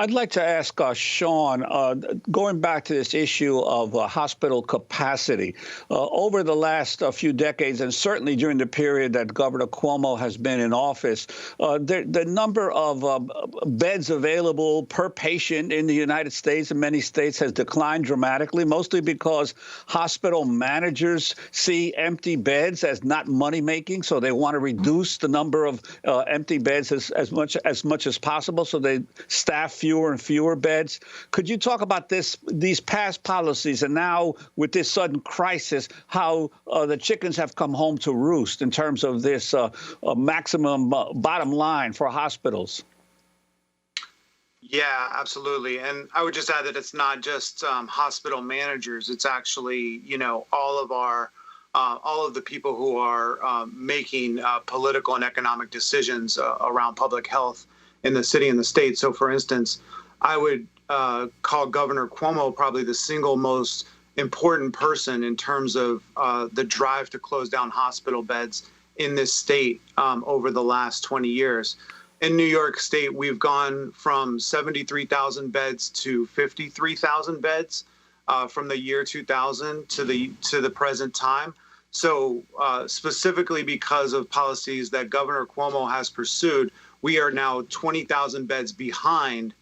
I'd like to ask Sean, going back to this issue of hospital capacity, over the last few decades, and certainly during the period that Governor Cuomo has been in office, the number of beds available per patient in the United States and many states has declined dramatically, mostly because hospital managers see empty beds as not money making, so they want to reduce the number of empty beds as much as possible, so they staff fewer and fewer beds. Could you talk about these past policies and now with this sudden crisis, how the chickens have come home to roost in terms of this maximum bottom line for hospitals? Yeah, absolutely. And I would just add that it's not just hospital managers. It's actually, all of the people who are making political and economic decisions around public health in the city and the state. So, for instance, I would call Governor Cuomo probably the single most important person in terms of the drive to close down hospital beds in this state over the last 20 years. In New York State, we've gone from 73,000 beds to 53,000 beds from the year 2000 to the present time. So specifically because of policies that Governor Cuomo has pursued, we are now 20,000 beds behind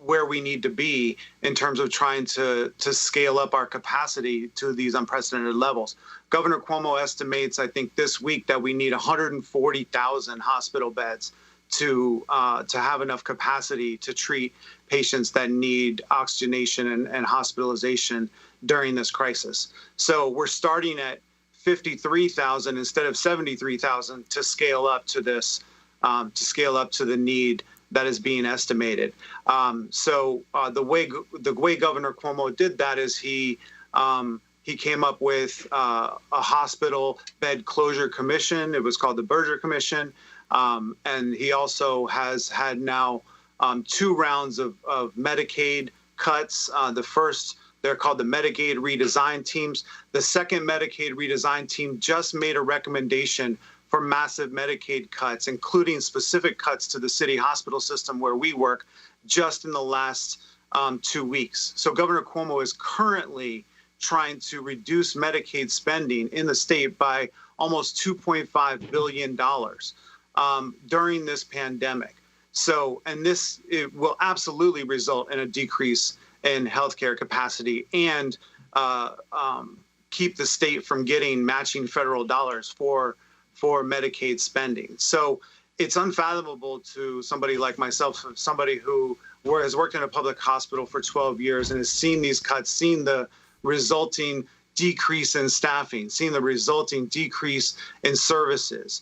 where we need to be in terms of trying to scale up our capacity to these unprecedented levels. Governor Cuomo estimates, I think this week, that we need 140,000 hospital beds to have enough capacity to treat patients that need oxygenation and hospitalization during this crisis. So we're starting at 53,000 instead of 73,000 to scale up to this, to scale up to the need that is being estimated. So the way Governor Cuomo did that is he came up with a hospital bed closure commission. It was called the Berger Commission. And he also has had now 2 rounds of Medicaid cuts. The first, they're called the Medicaid redesign teams. The second Medicaid redesign team just made a recommendation for massive Medicaid cuts, including specific cuts to the city hospital system where we work, just in the last 2 weeks. So Governor Cuomo is currently trying to reduce Medicaid spending in the state by almost $2.5 billion during this pandemic. So, and this, it will absolutely result in a decrease in healthcare capacity and keep the state from getting matching federal dollars for Medicaid spending. So it's unfathomable to somebody like myself, somebody who has worked in a public hospital for 12 years and has seen these cuts, seen the resulting decrease in staffing, seen the resulting decrease in services.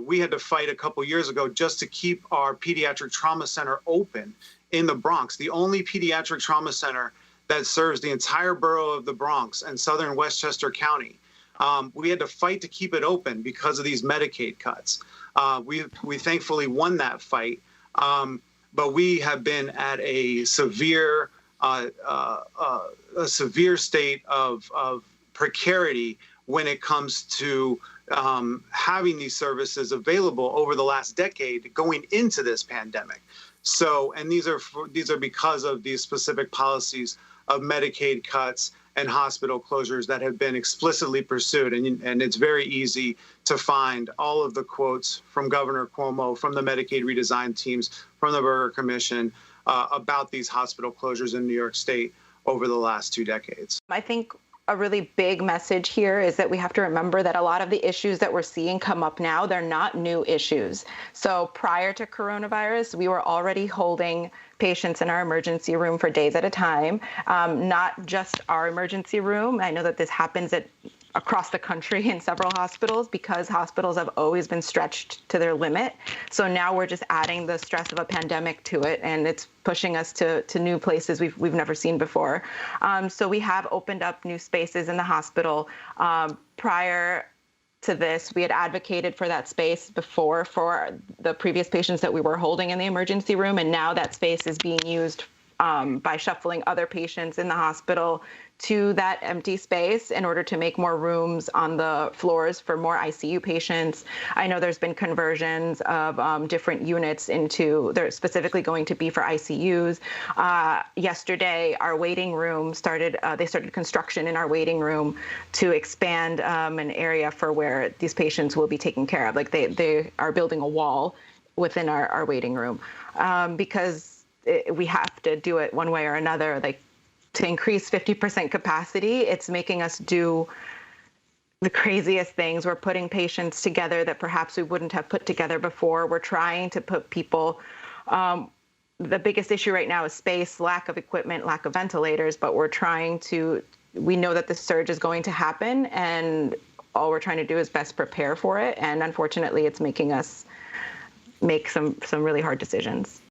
We had to fight a couple years ago just to keep our pediatric trauma center open in the Bronx, the only pediatric trauma center that serves the entire borough of the Bronx and southern Westchester County. We had to fight to keep it open because of these Medicaid cuts. We thankfully won that fight, but we have been at a severe state of precarity when it comes to having these services available over the last decade going into this pandemic. So, and these are because of these specific policies of Medicaid cuts and hospital closures that have been explicitly pursued. And it's very easy to find all of the quotes from Governor Cuomo, from the Medicaid redesign teams, from the Berger Commission about these hospital closures in New York State over the last 2 decades. I think a really big message here is that we have to remember that a lot of the issues that we're seeing come up now, they're not new issues. So prior to coronavirus, we were already holding patients in our emergency room for days at a time, not just our emergency room. I know that this happens across the country in several hospitals because hospitals have always been stretched to their limit. So now we're just adding the stress of a pandemic to it, and it's pushing us to new places we've never seen before. So we have opened up new spaces in the hospital. Prior to this, we had advocated for that space before for the previous patients that we were holding in the emergency room, and now that space is being used by shuffling other patients in the hospital to that empty space in order to make more rooms on the floors for more ICU patients. I know there's been conversions of different units into, they're specifically going to be for ICUs. Yesterday, our waiting room started, they started construction in our waiting room to expand an area for where these patients will be taken care of. Like they are building a wall within our waiting room because we have to do it one way or another. Like, to increase 50% capacity, it's making us do the craziest things. We're putting patients together that perhaps we wouldn't have put together before. We're trying to put people, the biggest issue right now is space, lack of equipment, lack of ventilators, but we know that the surge is going to happen, and all we're trying to do is best prepare for it. And unfortunately, it's making us make some really hard decisions.